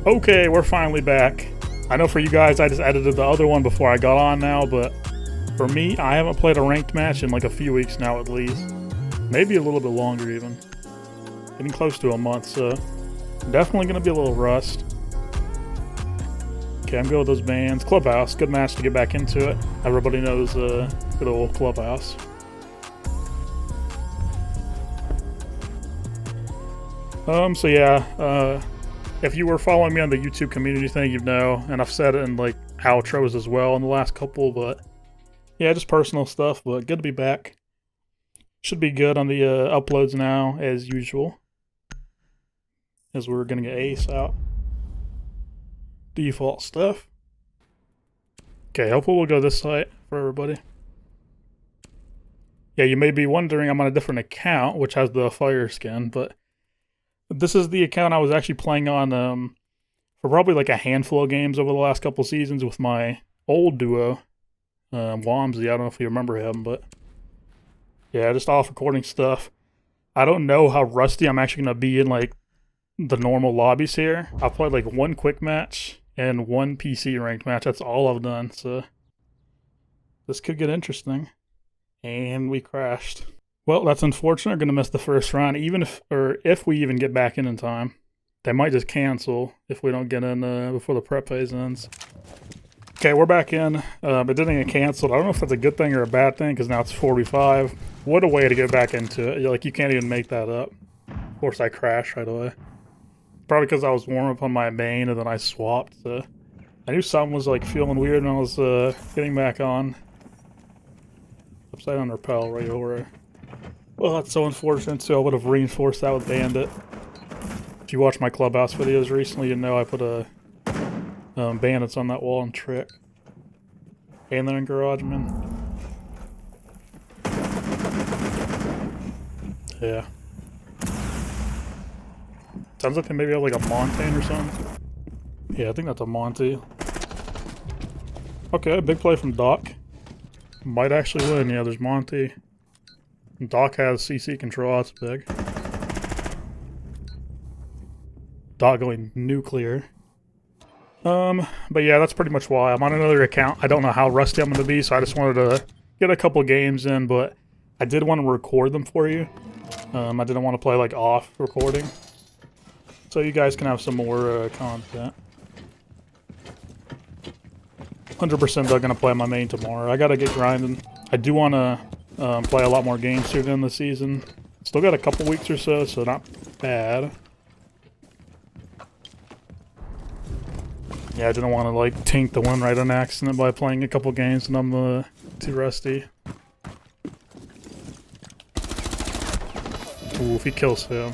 Okay, we're finally back. I know for you guys, I just edited the other one before I got on now, but for me, I haven't played a ranked match in like a few weeks now at least. Maybe a little bit longer even. Getting close to a month, so definitely gonna be a little rust. Okay, I'm good with those bans. Clubhouse, good match to get back into it. Everybody knows good old Clubhouse. So yeah, if you were following me on the YouTube community thing, you'd know, and I've said it in like outros as well in the last couple, but yeah, just personal stuff, but good to be back. Should be good on the uploads now, as usual, as we're gonna get Ace out. Default stuff. Okay, hopefully we'll go this site for everybody. Yeah, you may be wondering I'm on a different account, which has the fire skin, but this is the account I was actually playing on for probably like a handful of games over the last couple seasons with my old duo, Wamsy. I don't know if you remember him, but yeah, just off recording stuff. I don't know how rusty I'm actually going to be in like the normal lobbies here. I've played like one quick match and one PC ranked match. That's all I've done, so this could get interesting. And we crashed. Well, that's unfortunate. We're going to miss the first round, even if we even get back in time. They might just cancel if we don't get in before the prep phase ends. Okay, we're back in. It didn't get canceled. I don't know if that's a good thing or a bad thing, because now it's 4v5. What a way to get back into it. Like, you can't even make that up. Of course, I crashed right away. Probably because I was warm up on my main and then I swapped. So I knew something was like feeling weird when I was getting back on. Upside down repel right over. Well, that's so unfortunate, so I would have reinforced that with Bandit. If you watch my Clubhouse videos recently, you know I put a bandits on that wall and trick. And they're in garage, man. Yeah. Sounds like they maybe have like a Montane or something. Yeah, I think that's a Monty. Okay, big play from Doc. Might actually win. Yeah, there's Monty. Doc has CC control, that's big. Doc going nuclear. But yeah, that's pretty much why. I'm on another account. I don't know how rusty I'm going to be, so I just wanted to get a couple games in, but I did want to record them for you. I didn't want to play like off recording. So you guys can have some more content. 100% they're going to play my main tomorrow. I got to get grinding. I do want to play a lot more games here in the season. Still got a couple weeks or so, so not bad. Yeah, I didn't want to like tank the win right on accident by playing a couple games and I'm too rusty. Ooh, if he kills him.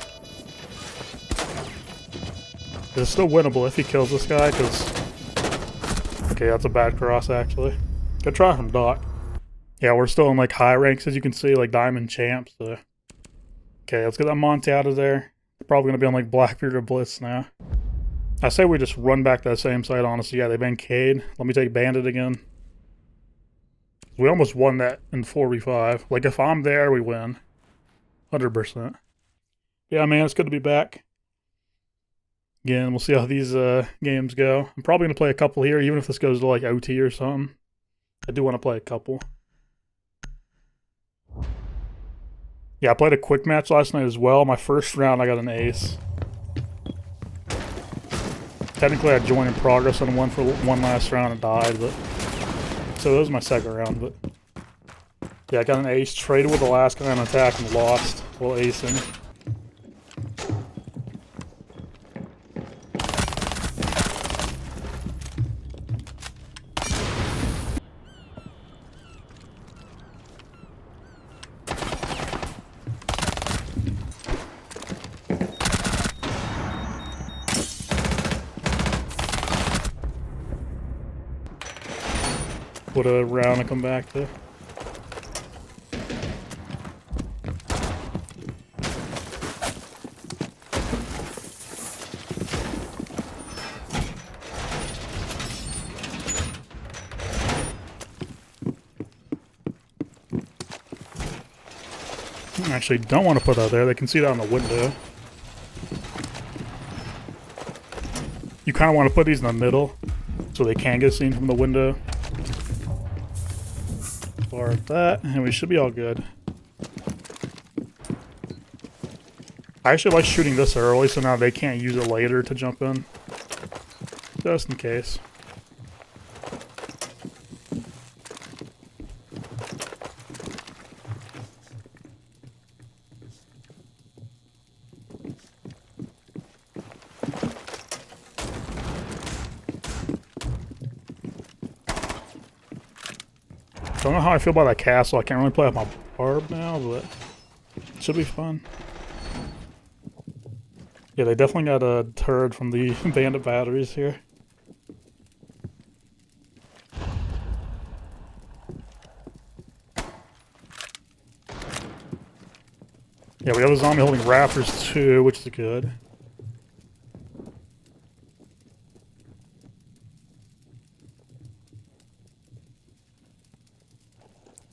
It's still winnable if he kills this guy, because... Okay, that's a bad cross, actually. Good try from Doc. Yeah, we're still in like high ranks, as you can see, like Diamond Champs, so... Okay, let's get that Monty out of there. Probably gonna be on like Blackbeard or Bliss now. I say we just run back to that same site, honestly. Yeah, they banned Cade. Let me take Bandit again. We almost won that in 4v5. Like, if I'm there, we win. 100%. Yeah, man, it's good to be back. Again, we'll see how these games go. I'm probably going to play a couple here, even if this goes to like OT or something. I do want to play a couple. Yeah, I played a quick match last night as well. My first round, I got an ace. Technically, I joined in progress on one last round and died, but... So that was my second round, but... Yeah, I got an ace, traded with the last guy on attack and lost while acing. What a round to come back to. I actually don't want to put that there. They can see that on the window. you kind of want to put these in the middle so they can get seen from the window. Bar that, and we should be all good. I actually like shooting this early so now they can't use it later to jump in. Just in case. Don't know how I feel about that castle. I can't really play with my barb now, but it should be fun. Yeah, they definitely got a turret from the bandit batteries here. Yeah, we have a zombie holding raptors too, which is good.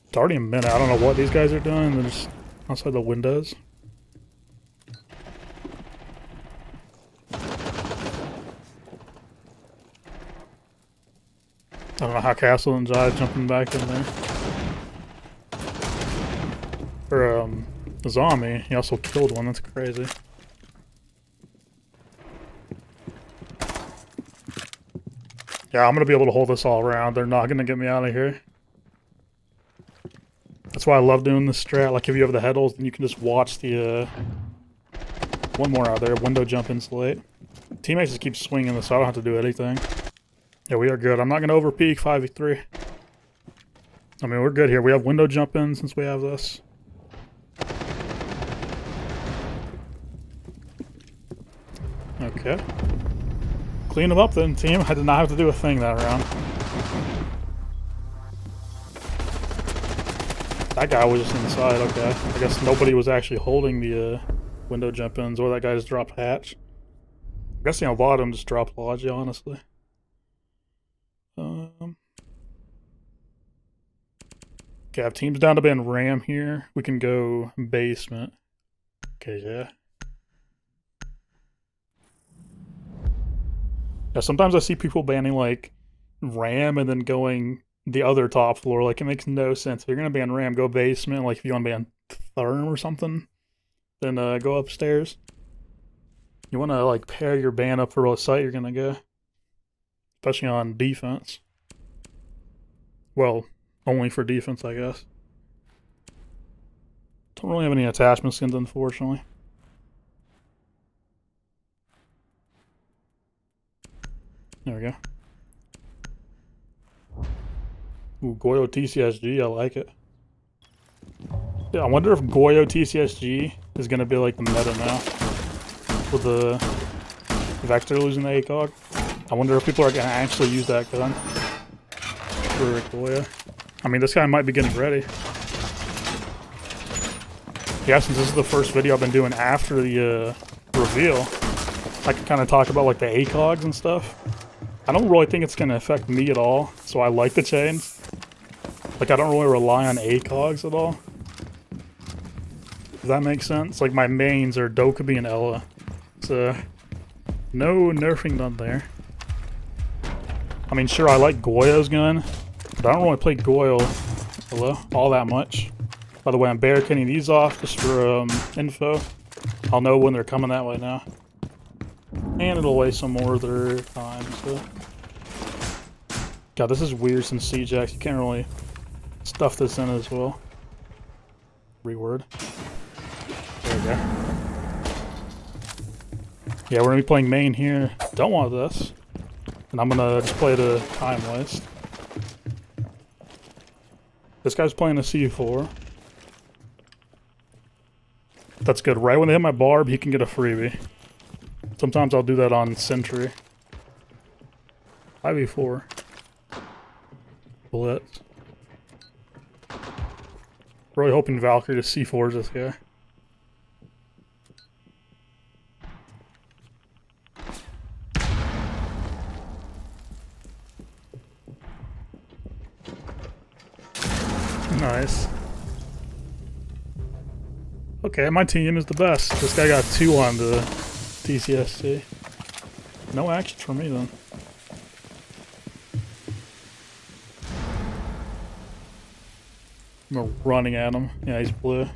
It's already a minute. I don't know what these guys are doing. They're just outside the windows. I don't know how Castle and Jai jumping back in there. For the zombie, he also killed one. That's crazy. Yeah, I'm gonna be able to hold this all around. They're not gonna get me out of here. That's why I love doing this strat. Like if you have the head holes, then you can just watch the one more out there. Window jump insulate. Teammates just keep swinging this, so I don't have to do anything. Yeah, we are good. I'm not gonna over peek 5v3. I mean, we're good here. We have window jump in since we have this. Okay. Clean them up then, team. I did not have to do a thing that round. That guy was just inside, okay. I guess nobody was actually holding the window jump-ins, or that guy just dropped hatch. I'm guessing a lot of them just dropped logi, honestly. Okay, I have teams down to be in Ram here. We can go basement. Okay, yeah. Yeah, sometimes I see people banning, like, Ram and then going the other top floor. Like, it makes no sense. If you're gonna ban Ram, go basement. Like, if you want to ban Therm or something, then go upstairs. You want to, like, pair your ban up for what site you're gonna go. Especially on defense. Well, only for defense, I guess. Don't really have any attachment skins, unfortunately. There we go. Ooh, Goyo TCSG, I like it. Yeah, I wonder if Goyo TCSG is gonna be like the meta now. With the Vector losing the ACOG. I wonder if people are gonna actually use that gun. For Goyo. I mean, this guy might be getting ready. Yeah, since this is the first video I've been doing after the reveal, I can kind of talk about like the ACOGs and stuff. I don't really think it's going to affect me at all, so I like the change. Like, I don't really rely on ACOGs at all. Does that make sense? Like, my mains are Dokkaebi and Ella. So, no nerfing done there. I mean, sure, I like Goyo's gun, but I don't really play Goyo all that much. By the way, I'm barricading these off just for info. I'll know when they're coming that way now. And it'll waste some more of their time, so. God, this is weird since CJax. You can't really stuff this in as well. Reword. There we go. Yeah, we're gonna be playing main here. Don't want this. And I'm gonna just play the time waste. This guy's playing a C4. That's good. Right when they hit my barb, he can get a freebie. Sometimes I'll do that on Sentry. 5v4. Blitz. Really hoping Valkyrie to C4s this guy. Nice. Okay, my team is the best. This guy got 2 on the TCSC. No action for me then. I'm running at him. Yeah, he's blue.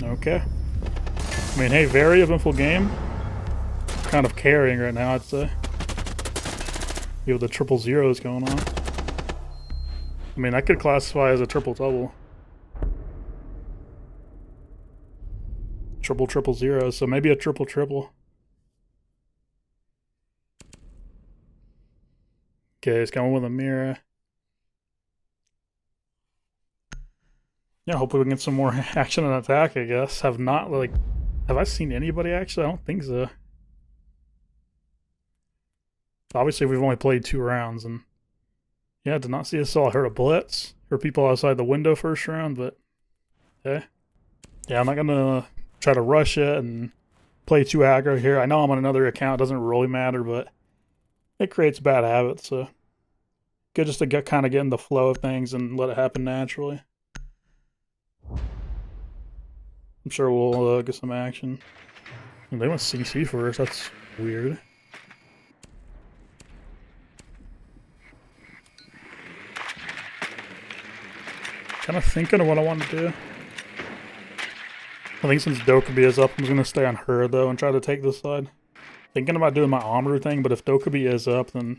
Okay. I mean, hey, very eventful game. Kind of carrying right now, I'd say. You have the triple zeros going on. I mean, that could classify as a triple double. Triple zeros, so maybe a triple. Okay, it's going with a mirror. Yeah, hopefully we can get some more action and attack, I guess. Have I seen anybody actually? I don't think so. Obviously, we've only played 2 rounds, and yeah, did not see us all. I heard a blitz. Heard people outside the window first round, but okay. Yeah, I'm not gonna try to rush it and play too aggro here. I know I'm on another account, it doesn't really matter, but it creates bad habits, so good just to kind of get in the flow of things and let it happen naturally. I'm sure we'll get some action. And they went CC first, that's weird. Kind of thinking of what I want to do. I think since Dokkaebi is up, I'm just going to stay on her though and try to take this side. Thinking about doing my Amaru thing, but if Dokkaebi is up, then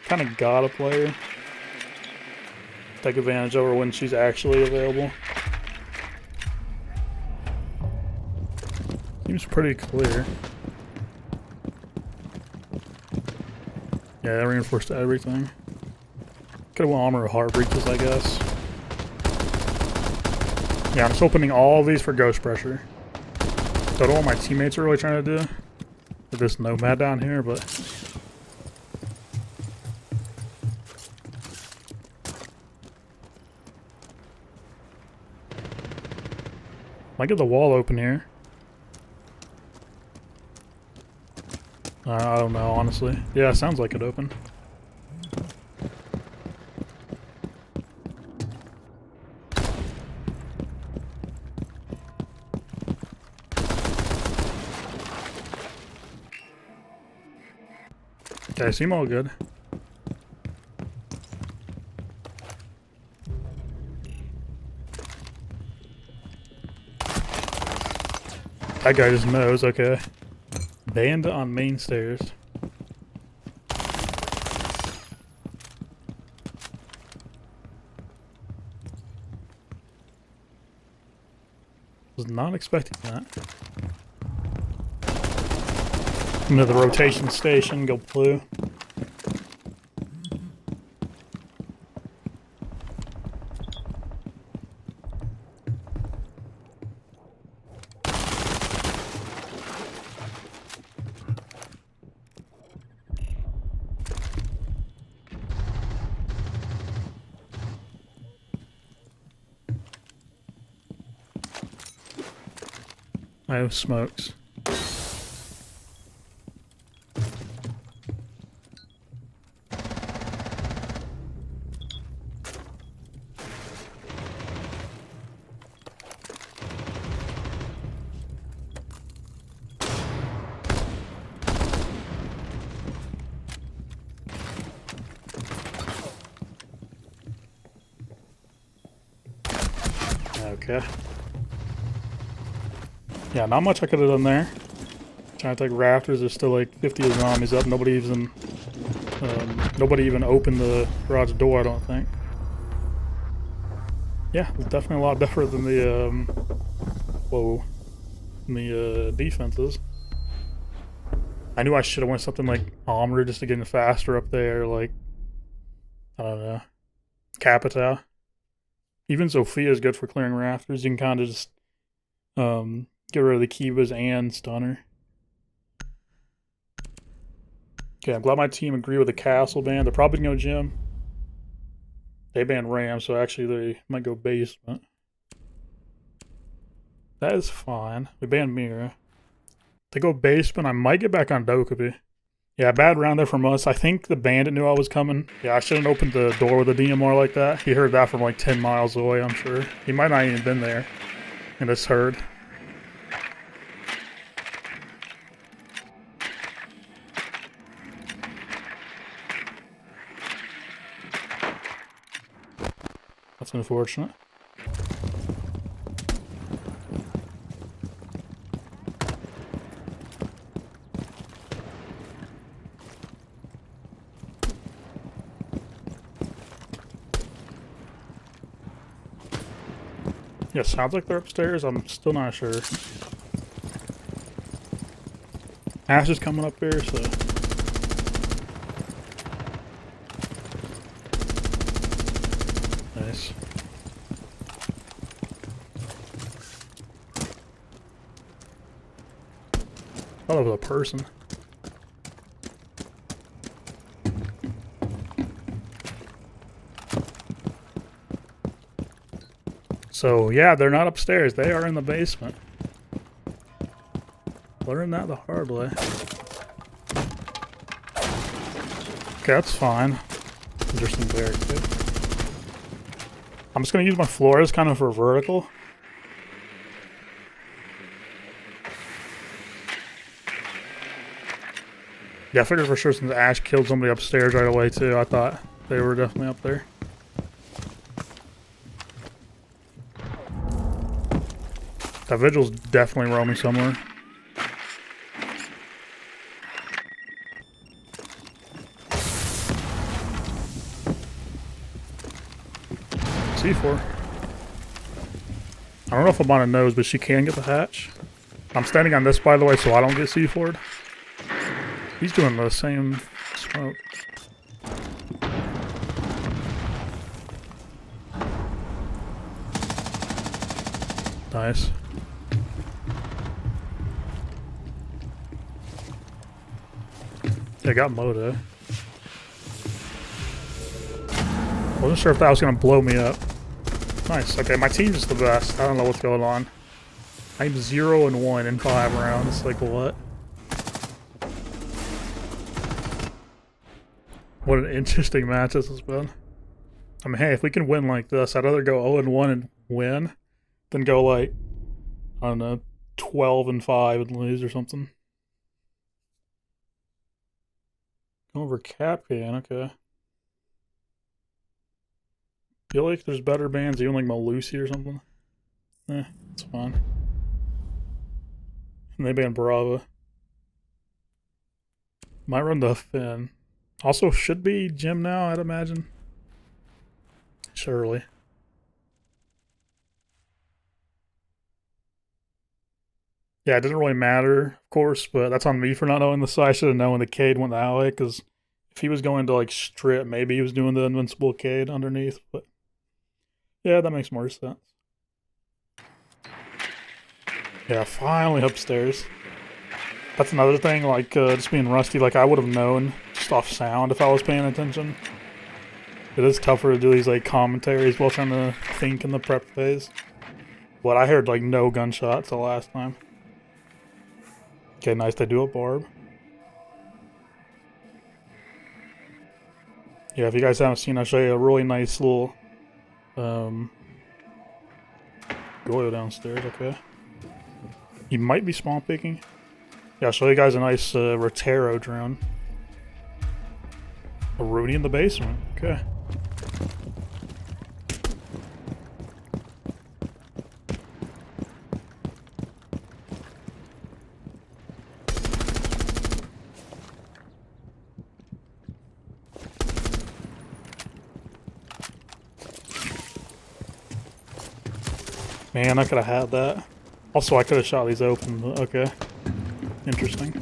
kind of gotta play her. Take advantage of her when she's actually available. Seems pretty clear. Yeah, that reinforced everything. Could've went Amaru hard breaches, I guess. Yeah, I'm just opening all these for ghost pressure. Don't know what my teammates are really trying to do with this nomad down here, but might get the wall open here. I don't know, honestly. Yeah, it sounds like it opened. Okay, seem all good. That guy just knows, okay. Banned on main stairs. Was not expecting that. Into the rotation station, go blue. I have smokes. Okay. Yeah, not much I could have done there. Trying to take rafters, there's still like 50 zombies up. Nobody even opened the garage door, I don't think. Yeah, it's definitely a lot better than the defenses. I knew I should have went something like Amaru just to get faster up there, like I don't know, Capita. Even Sophia is good for clearing rafters. You can kind of just get rid of the Kivas and stunner. Okay, I'm glad my team agreed with the castle ban. They're probably going to go gym. They banned Ram, so actually they might go basement. That is fine. We banned Mira. They go basement, I might get back on Dokkaebi. Yeah, bad round there from us. I think the bandit knew I was coming. Yeah, I shouldn't opened the door with a DMR like that. He heard that from like 10 miles away, I'm sure. He might not even been there and just heard. It's unfortunate. Yeah, sounds like they're upstairs. I'm still not sure. Ash is coming up here, so... Nice. Thought it was a person. So, yeah, they're not upstairs. They are in the basement. Learned that the hard way. Okay, that's fine. Interesting barricade. I'm just going to use my floors kind of for vertical. Yeah, I figured for sure since Ash killed somebody upstairs right away too. I thought they were definitely up there. That vigil's definitely roaming somewhere. C4. I don't know if I'm on a nose, but she can get the hatch. I'm standing on this, by the way, so I don't get C4'd. He's doing the same smoke. Nice. Yeah, got Moto. Wasn't sure if that was gonna blow me up. Nice. Okay, my team's just the best. I don't know what's going on. I'm 0-1 in 5 rounds. Like what? What an interesting match this has been. I mean, hey, if we can win like this, I'd rather go 0-1 and win than go like, I don't know, 12-5 and lose or something. Go over cap can, okay. Feel like there's better bands, even like Malusi or something. It's fine. And they ban Brava. Might run the Finn. Also should be Jim now, I'd imagine. Surely. Yeah, it doesn't really matter, of course, but that's on me for not knowing the site. I should have known the Cade went that way, because if he was going to like strip, maybe he was doing the invincible Cade underneath, but yeah, that makes more sense. Yeah, finally upstairs. That's another thing, like just being rusty, like I would have known just off sound if I was paying attention. It is tougher to do these like commentaries while trying to think in the prep phase. But I heard like no gunshots the last time. Okay, nice, they do a barb. Yeah, if you guys haven't seen, I'll show you a really nice little Goyo downstairs, okay. He might be spawn picking. Yeah, I'll show you guys a nice Rotero drone. A Rudy in the basement, okay. Man, I could have had that. Also, I could have shot these open, but okay. Interesting.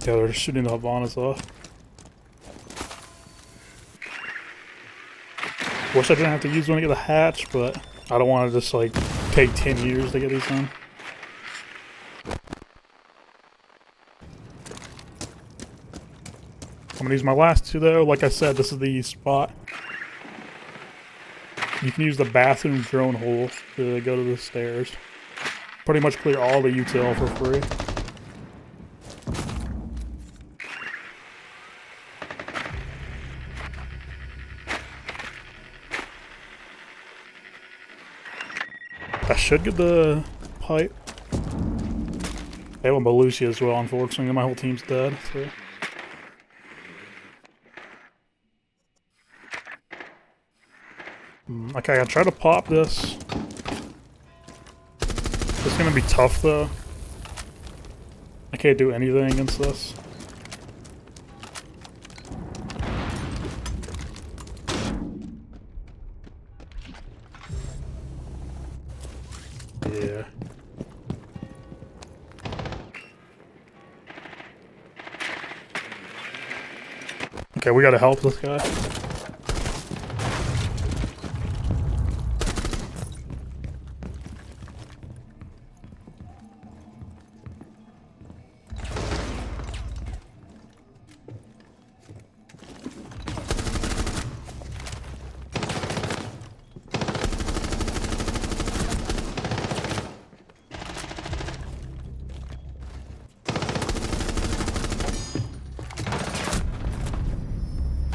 Yeah, they're just shooting the Havanas off. Wish I didn't have to use one to get the hatch, but I don't want to just like take 10 years to get these done. I'm gonna use my last two though. Like I said, this is the spot. You can use the bathroom drone hole to go to the stairs. Pretty much clear all the util for free. I should get the pipe. They have a Belushi as well, unfortunately. My whole team's dead, so. Okay, I try to pop this. It's gonna be tough though. I can't do anything against this. Yeah. Okay, we gotta help this guy.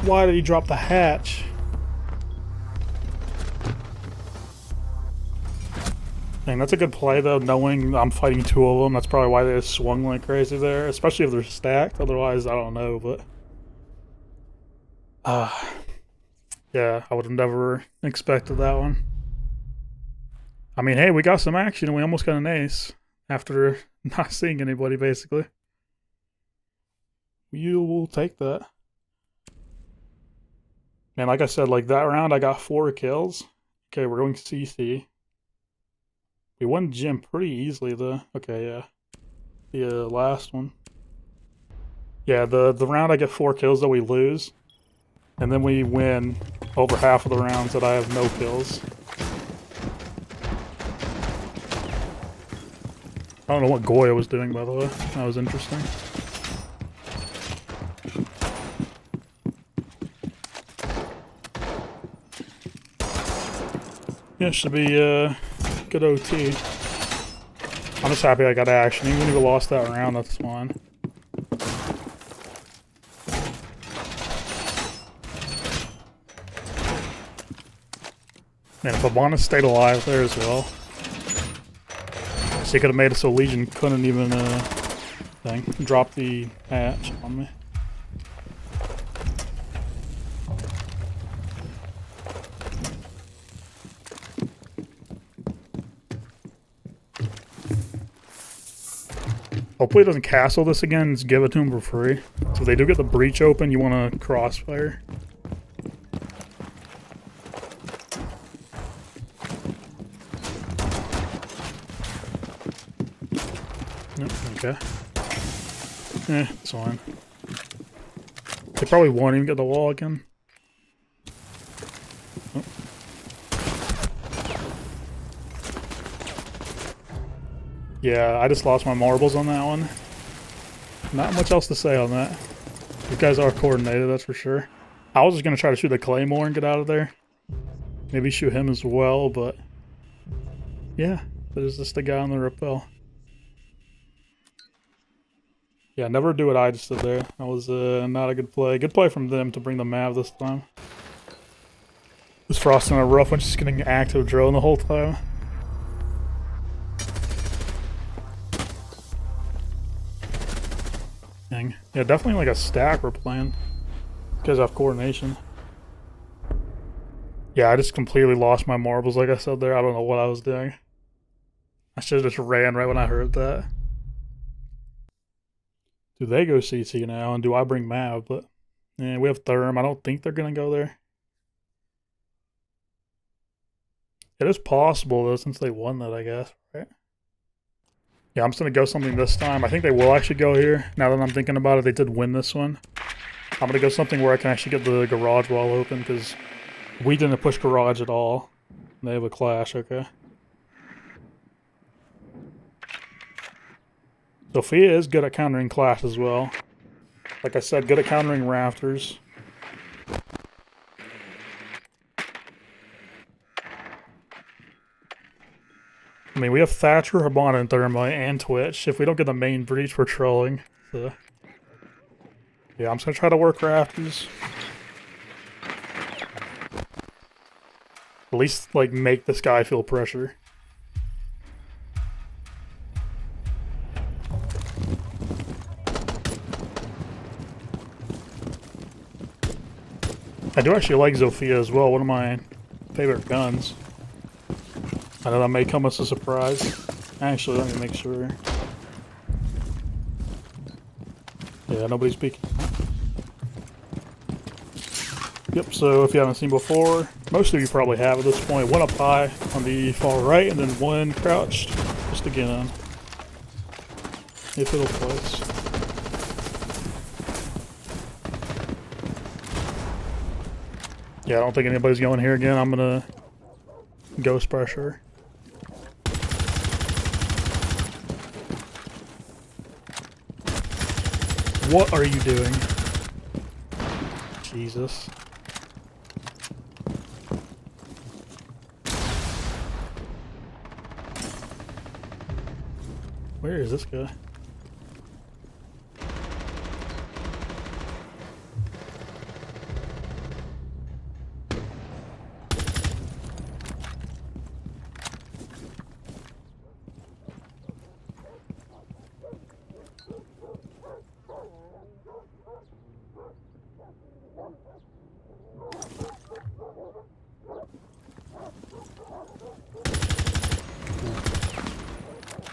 Why did he drop the hatch? Dang, that's a good play though, knowing I'm fighting two of them. That's probably why they just swung like crazy there, especially if they're stacked. Otherwise, I don't know, but... yeah, I would have never expected that one. I mean, hey, we got some action and we almost got an ace after not seeing anybody, basically. You will take that. And like I said, like that round, I got 4 kills. Okay, we're going CC. We won gym pretty easily, though. Okay, yeah. The last one. Yeah, the round I get 4 kills that we lose. And then we win over half of the rounds that I have no kills. I don't know what Goya was doing, by the way. That was interesting. Yeah, it should be good OT. I'm just happy I got action. Even if we lost that round, that's fine. Man, if Abana stayed alive there as well, she could have made it so Legion couldn't even drop the hatch on me. Hopefully it doesn't castle this again, just give it to him for free. So if they do get the breach open, you want to crossfire. Nope, okay. It's fine. They probably won't even get the wall again. Oh. Yeah, I just lost my marbles on that one. Not much else to say on that. You guys are coordinated, that's for sure. I was just going to try to shoot the Claymore and get out of there. Maybe shoot him as well, but... yeah, there's just the guy on the rappel. Yeah, never do what I just did there. That was not a good play. Good play from them to bring the Mav this time. Was Frost in a rough one, just getting active drone the whole time. Dang. Yeah, definitely like a stack we're playing. Because I have coordination. Yeah, I just completely lost my marbles like I said there. I don't know what I was doing. I should have just ran right when I heard that. Do they go CC now, and do I bring Mav? But yeah, we have Therm. I don't think they're gonna go there. It is possible though, since they won that, I guess, right? Yeah, I'm just gonna go something this time. I think they will actually go here. Now that I'm thinking about it, they did win this one. I'm gonna go something where I can actually get the garage wall open, because we didn't push garage at all. They have a clash, okay. Sophia is good at countering clash as well. Like I said, good at countering rafters. I mean, we have Thatcher, Habana, and Thermite, and Twitch. If we don't get the main breach, we're trolling. So. Yeah, I'm just gonna try to work rafters. At least, like, make this guy feel pressure. I do actually like Zofia as well. What am I favorite guns. I know that may come as a surprise. Actually, let me make sure. Yeah, nobody's speaking. Yep, so if you haven't seen before, most of you probably have at this point, one up high on the far right, and then one crouched, just again. If it'll place. Yeah, I don't think anybody's going here again. I'm gonna ghost pressure. What are you doing? Jesus. Where is this guy?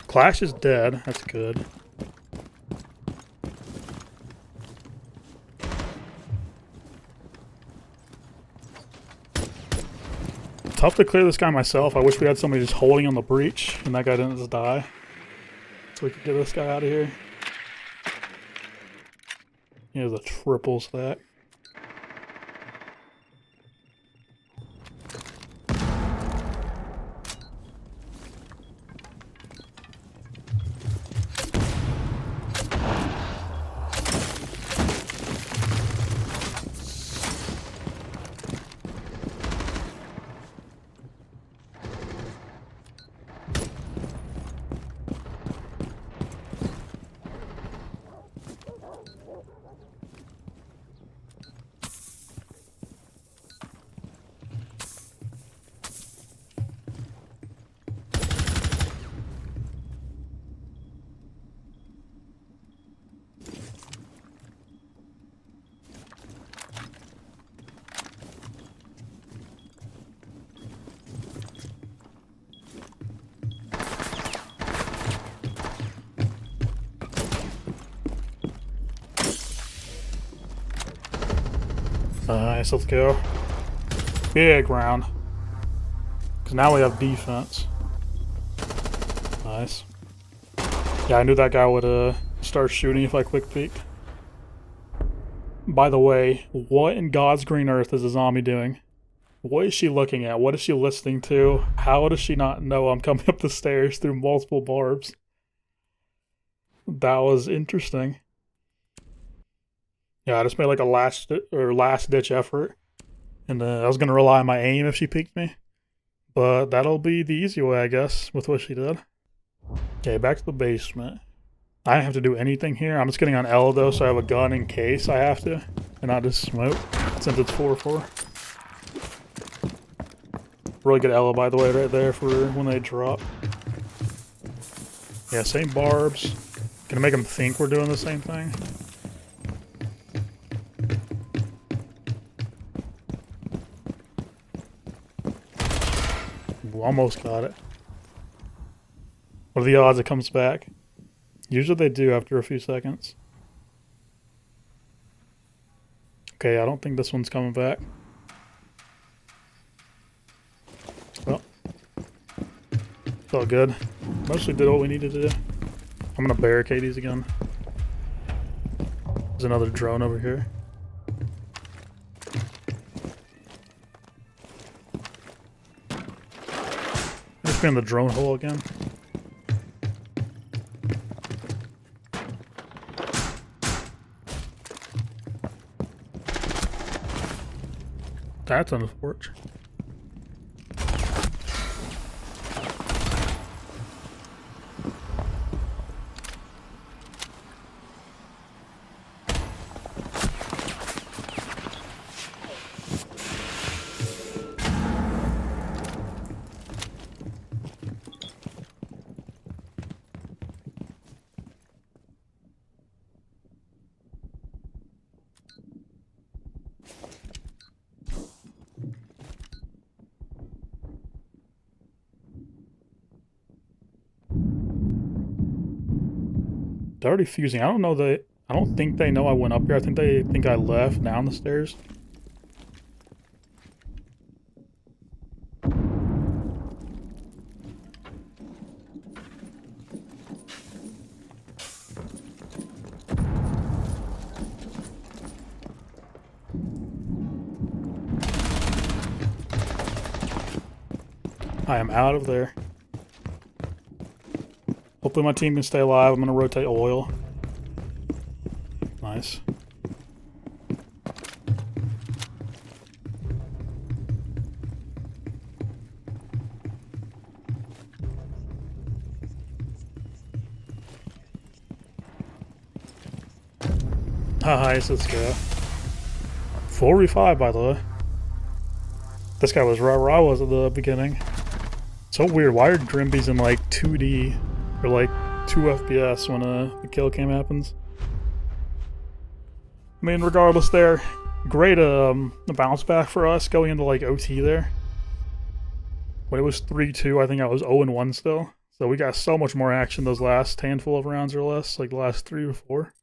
Clash is dead. That's good. Tough to clear this guy myself. I wish we had somebody just holding on the breach and that guy didn't just die. So we could get this guy out of here. He has a triple stack. Nice, let's go. Big round. Because now we have defense. Nice. Yeah, I knew that guy would start shooting if I quick peeked. By the way, what in God's green earth is a zombie doing? What is she looking at? What is she listening to? How does she not know I'm coming up the stairs through multiple barbs? That was interesting. Yeah, I just made like a last ditch effort, and I was gonna rely on my aim if she peeked me, but that'll be the easy way, I guess, with what she did. Okay, back to the basement. I don't have to do anything here. I'm just getting on L though, so I have a gun in case I have to, and not just smoke since it's 4-4. Really good Ella, by the way, right there for when they drop. Yeah, same barbs. Gonna make them think we're doing the same thing. Almost got it. What are the odds it comes back? Usually they do after a few seconds. Okay, I don't think this one's coming back. Well, felt good. Mostly did what we needed to do. I'm gonna barricade these again. There's another drone over here. Just in the drone hole again. That's unfortunate. They're already fusing. I don't think they know I went up here. I think they think I left down the stairs. I am out of there. Hopefully my team can stay alive. I'm going to rotate oil. Nice. Nice, let's go. Full revive, by the way. This guy was right where I was at the beginning. So weird. Why are Drimbies in like 2D or like 2 FPS when the kill cam happens? I mean, regardless, there, great bounce back for us going into like OT there. When it was 3-2, I think I was 0-1 still. So we got so much more action those last handful of rounds or less, like the last 3 or 4.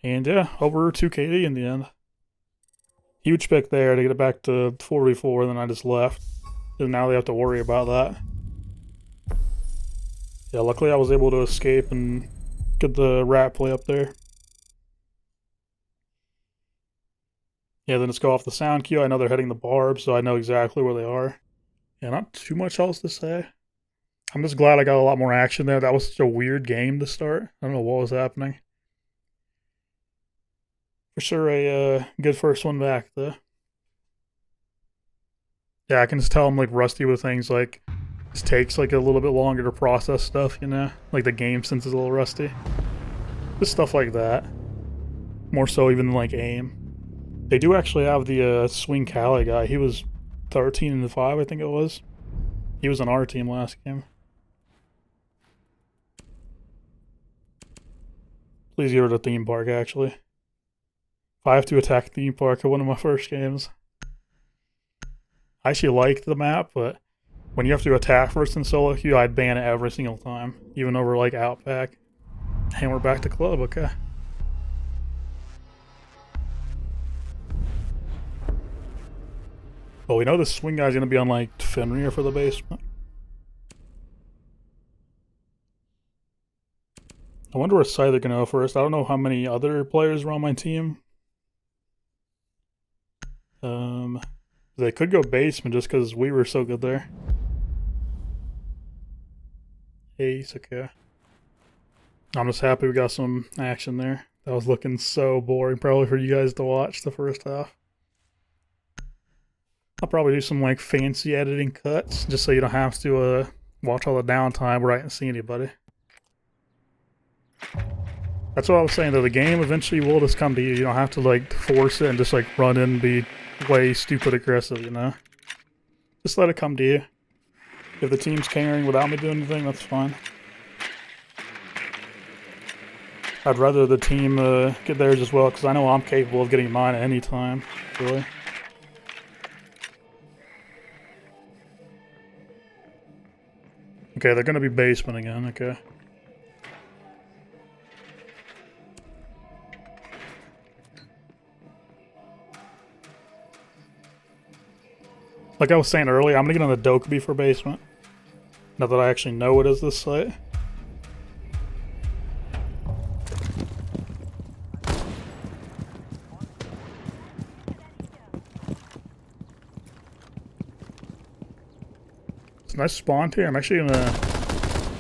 And yeah, over 2 KD in the end. Huge pick there to get it back to 4v4, then I just left. And now they have to worry about that. Yeah, luckily I was able to escape and get the rat play up there. Yeah, then let's go off the sound cue. I know they're heading the barb, so I know exactly where they are. Yeah, not too much else to say. I'm just glad I got a lot more action there. That was such a weird game to start. I don't know what was happening. For sure a good first one back, though. Yeah, I can just tell I'm like rusty with things, like it takes like a little bit longer to process stuff, you know? Like the game sense is a little rusty. Just stuff like that. More so even than like aim. They do actually have the Swing Cali guy. He was 13-5, I think it was. He was on our team last game. Please go to the theme park, actually. If I have to attack theme park at one of my first games. I actually liked the map, but when you have to attack first in solo queue, I'd ban it every single time. Even over like Outback. And we're back to club, okay. Well, we know the swing guy's gonna be on like Fenrir for the basement. I wonder where side they're gonna go first. I don't know how many other players are on my team. They could go basement just because we were so good there. Hey, sieqe. I'm just happy we got some action there. That was looking so boring, probably for you guys to watch the first half. I'll probably do some like fancy editing cuts just so you don't have to watch all the downtime where I can't see anybody. That's what I was saying, though. The game eventually will just come to you. You don't have to like force it and just like run in and be way stupid aggressive, you know? Just let it come to you. If the team's caring without me doing anything, that's fine. I'd rather the team get theirs as well, because I know I'm capable of getting mine at any time, really. Okay, they're gonna be basement again, okay. Like I was saying earlier, I'm gonna get on the Dokkaebi for basement. Now that I actually know it is this site. It's a nice spawn here. I'm actually gonna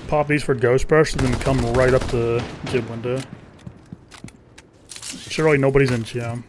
pop these for Ghost Brush and then come right up the gym window. Surely nobody's in gym.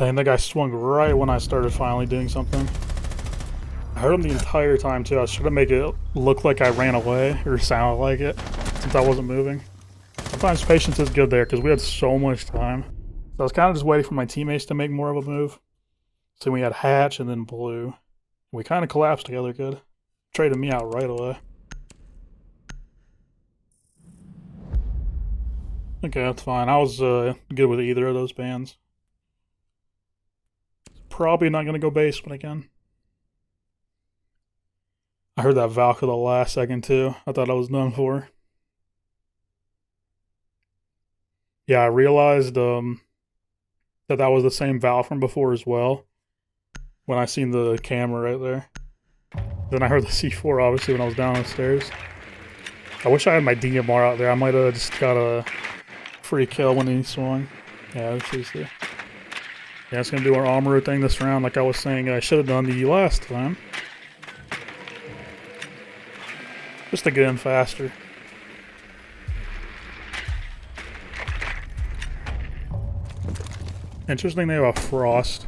Dang, that guy swung right when I started finally doing something. I heard him the entire time too. I was trying to make it look like I ran away, or sound like it, since I wasn't moving. Sometimes patience is good there, because we had so much time. So I was kind of just waiting for my teammates to make more of a move. So we had Hatch and then Blue. We kind of collapsed together good. Traded me out right away. Okay, that's fine. I was good with either of those bands. Probably not going to go basement again. I heard that Valk at the last second too. I thought I was done for. Yeah, I realized that was the same Valk from before as well. When I seen the camera right there. Then I heard the C4 obviously when I was down the stairs. I wish I had my DMR out there. I might have just got a free kill when he swung. Yeah, let's see. Yeah, it's gonna do our armor thing this round, like I was saying I should have done the last time. Just to get in faster. Interesting they have a frost.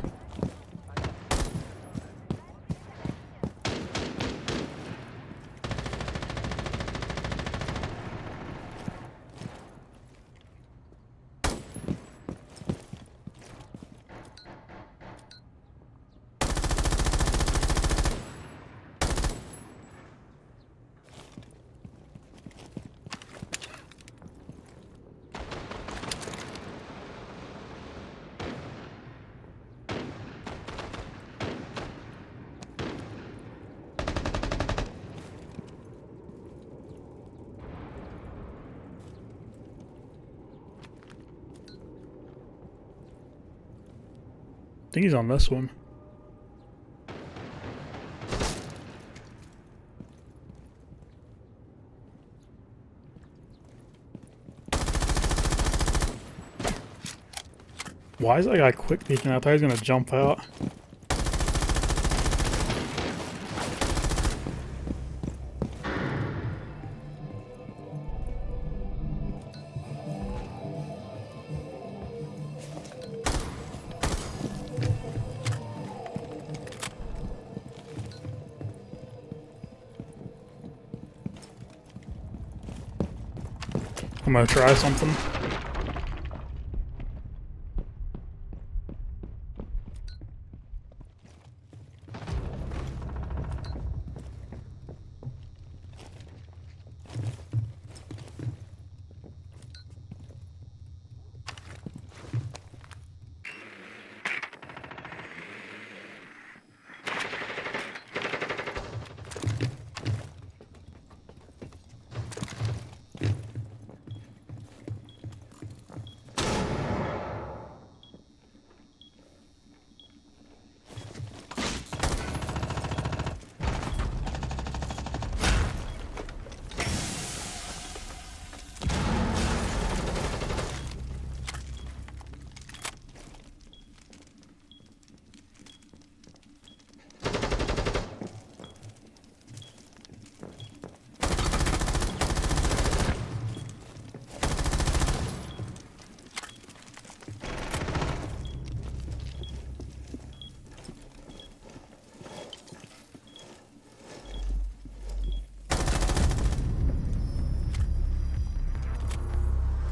I think he's on this one. Why is that guy quick peeking? I thought he was gonna jump out. I'm gonna try something.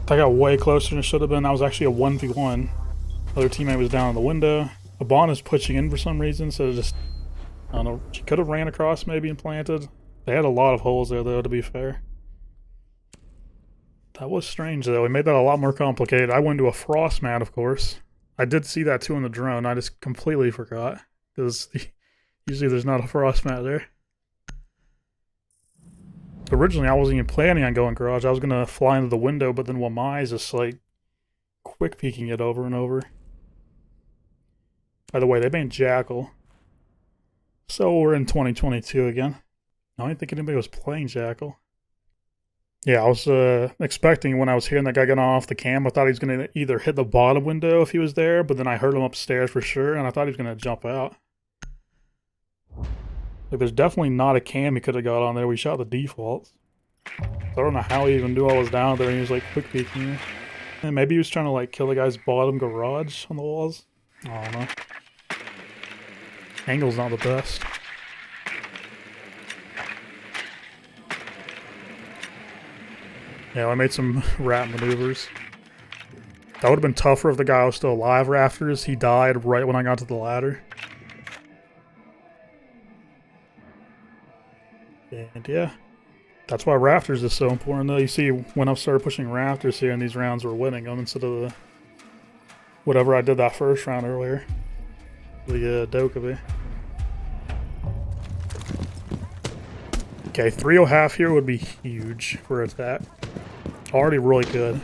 I got way closer than it should have been. I was actually a 1v1. Other teammate was down in the window. A Bon is pushing in for some reason, so just, I don't know, she could have ran across maybe and planted. They had a lot of holes there though, to be fair. That was strange though. We made that a lot more complicated. I went to a frost mat, of course. I did see that too in the drone. I just completely forgot. Because usually there's not a frost mat there. Originally, I wasn't even planning on going garage. I was gonna fly into the window, but then Wamai is just like quick peeking it over and over. By the way, they banned Jackal. So we're in 2022 again. I don't think anybody was playing Jackal. Yeah, I was expecting when I was hearing that guy get off the cam, I thought he was gonna either hit the bottom window if he was there, but then I heard him upstairs for sure, and I thought he was gonna jump out. Like, there's definitely not a cam he could have got on there. We shot the defaults. So I don't know how he even knew I was down there and he was like quick peeking me. And maybe he was trying to like kill the guy's bottom garage on the walls. I don't know. Angle's not the best. Yeah, I made some rat maneuvers. That would have been tougher if the guy was still alive rafters. He died right when I got to the ladder. And yeah, that's why rafters is so important though. You see, when I started pushing rafters here in these rounds, we're winning them instead of the whatever I did that first round earlier. The Dokkaebi. Okay, 3-0 half here would be huge for attack. Already really good.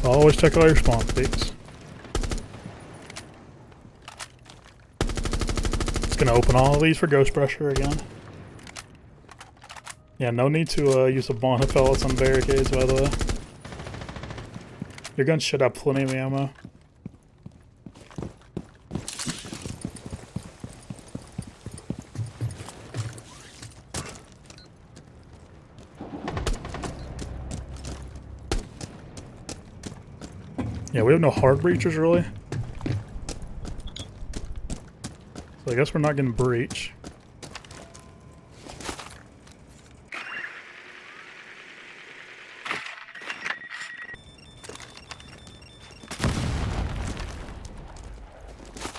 Always check all your spawn peaks. It's gonna open all of these for ghost pressure again. Yeah, no need to use the bonnet pellets on barricades, by the way. Your gun should have plenty of ammo. Yeah, we have no hard breachers really. So I guess we're not getting breach.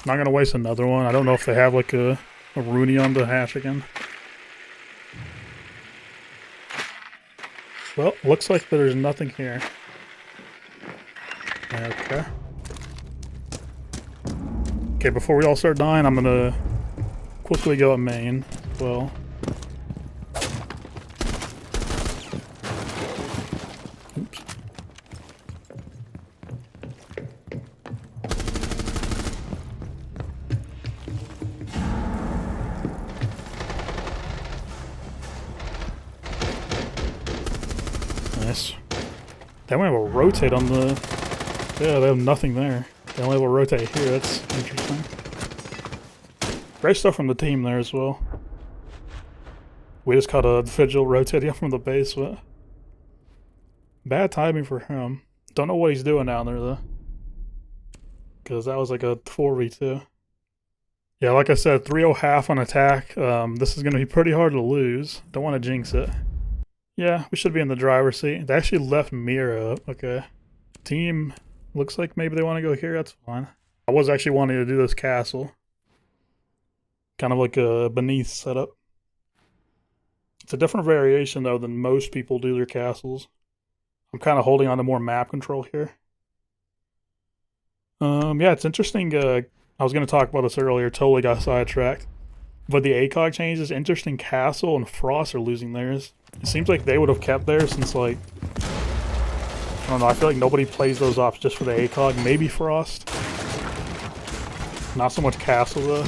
Not gonna waste another one. I don't know if they have like a Rooney on the hatch again. Well, looks like there's nothing here. Okay. Okay, before we all start dying, I'm gonna quickly go at main. Well. Oops. Nice. They only have a rotate on the... Yeah, they have nothing there. They only have a rotate here. That's interesting. Great stuff from the team there as well. We just caught a Vigil rotating from the base, but... Bad timing for him. Don't know what he's doing down there, though. Because that was like a 4v2. Yeah, like I said, 3-0 half on attack. This is going to be pretty hard to lose. Don't want to jinx it. Yeah, we should be in the driver's seat. They actually left Mira up. Okay. Team looks like maybe they want to go here. That's fine. I was actually wanting to do this castle. Kind of like a beneath setup. It's a different variation, though, than most people do their castles. I'm kind of holding on to more map control here. Yeah, it's interesting. I was going to talk about this earlier. Totally got sidetracked. But the ACOG changes. Interesting, Castle and Frost are losing theirs. It seems like they would have kept theirs since, like... I don't know, I feel like nobody plays those ops just for the ACOG. Maybe Frost. Not so much Castle, though.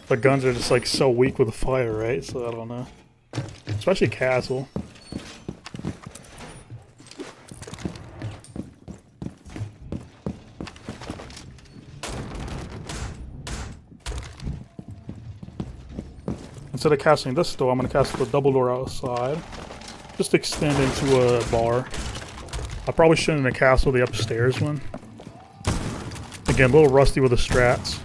The guns are just, like, so weak with the fire, right? So I don't know. Especially Castle. Instead of casting this door, I'm going to cast the double door outside. Just extend into a bar. I probably shouldn't have castled the upstairs one. Again, a little rusty with the strats.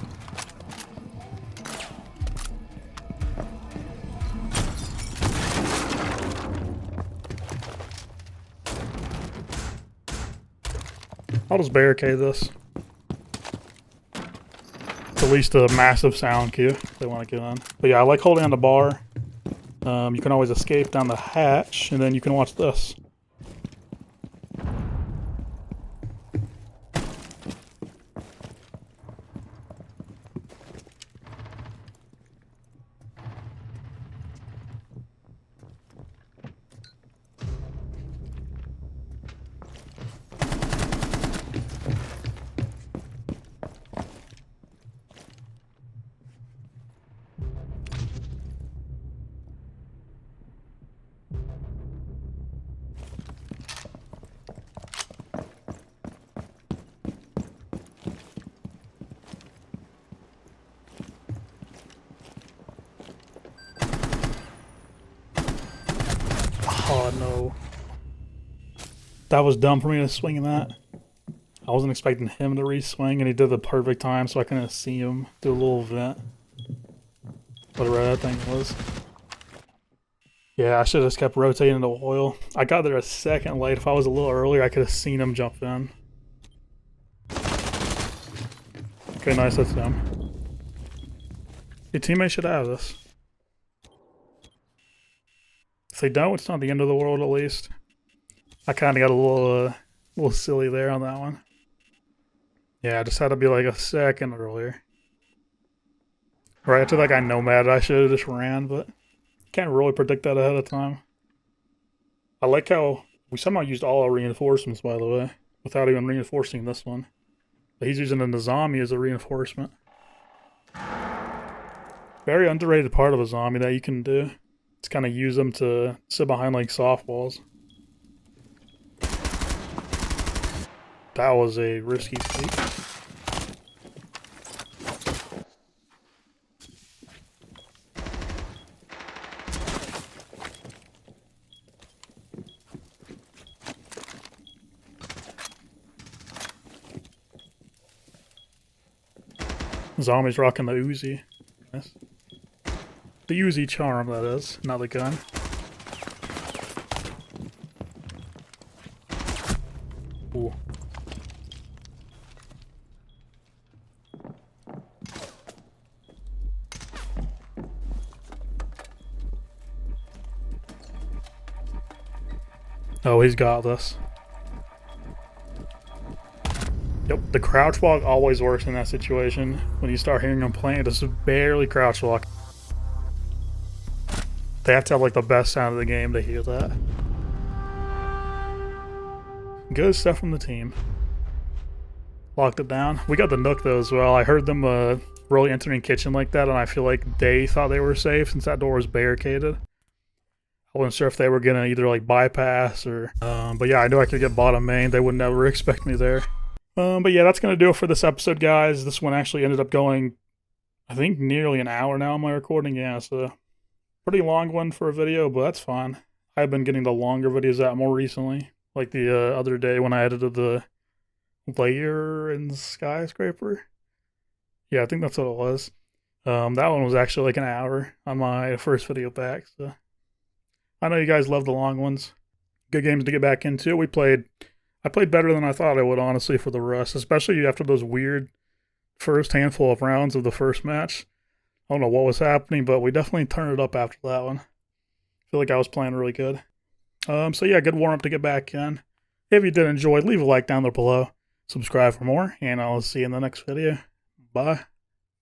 I'll just barricade this. It's at least a massive sound cue if they want to get on. But yeah, I like holding on the bar. You can always escape down the hatch, and then you can watch this. That was dumb for me to swing in that. I wasn't expecting him to re-swing, and he did the perfect time, so I couldn't see him do a little vent. Whatever that thing was. Yeah, I should have just kept rotating the oil. I got there a second late. If I was a little earlier, I could have seen him jump in. Okay, nice, that's him. Your teammates should have this. If they don't, it's not the end of the world, at least. I kind of got a little silly there on that one. Yeah, I just had to be like a second earlier. Right after that guy nomaded, I should have just ran, but can't really predict that ahead of time. I like how we somehow used all our reinforcements, by the way, without even reinforcing this one. But he's using a Nizami as a reinforcement. Very underrated part of a zombie that you can do. It's kind of use them to sit behind like softballs. That was a risky feat. Zombies rocking the Uzi. Nice. The Uzi charm, that is, not the gun. Ooh. Oh, he's got this. Yep, the crouch walk always works in that situation. When you start hearing them playing, just barely crouch walk. They have to have like the best sound of the game to hear that. Good stuff from the team. Locked it down. We got the Nook though as well. I heard them really entering kitchen like that, and I feel like they thought they were safe since that door was barricaded. I wasn't sure if they were gonna either like bypass or, but yeah, I knew I could get bottom main. They would never expect me there. But yeah, that's gonna do it for this episode, guys. This one actually ended up going, I think, nearly an hour now on my recording. Yeah, so pretty long one for a video, but that's fine. I've been getting the longer videos out more recently, like the other day when I edited the layer and skyscraper. Yeah, I think that's what it was. That one was actually like an hour on my first video back. So I know you guys love the long ones. Good games to get back into. I played better than I thought I would, honestly, for the rest, especially after those weird first handful of rounds of the first match. I don't know what was happening, but we definitely turned it up after that one. I feel like I was playing really good. So yeah, good warm-up to get back in. If you did enjoy, leave a like down there below. Subscribe for more, and I'll see you in the next video. Bye.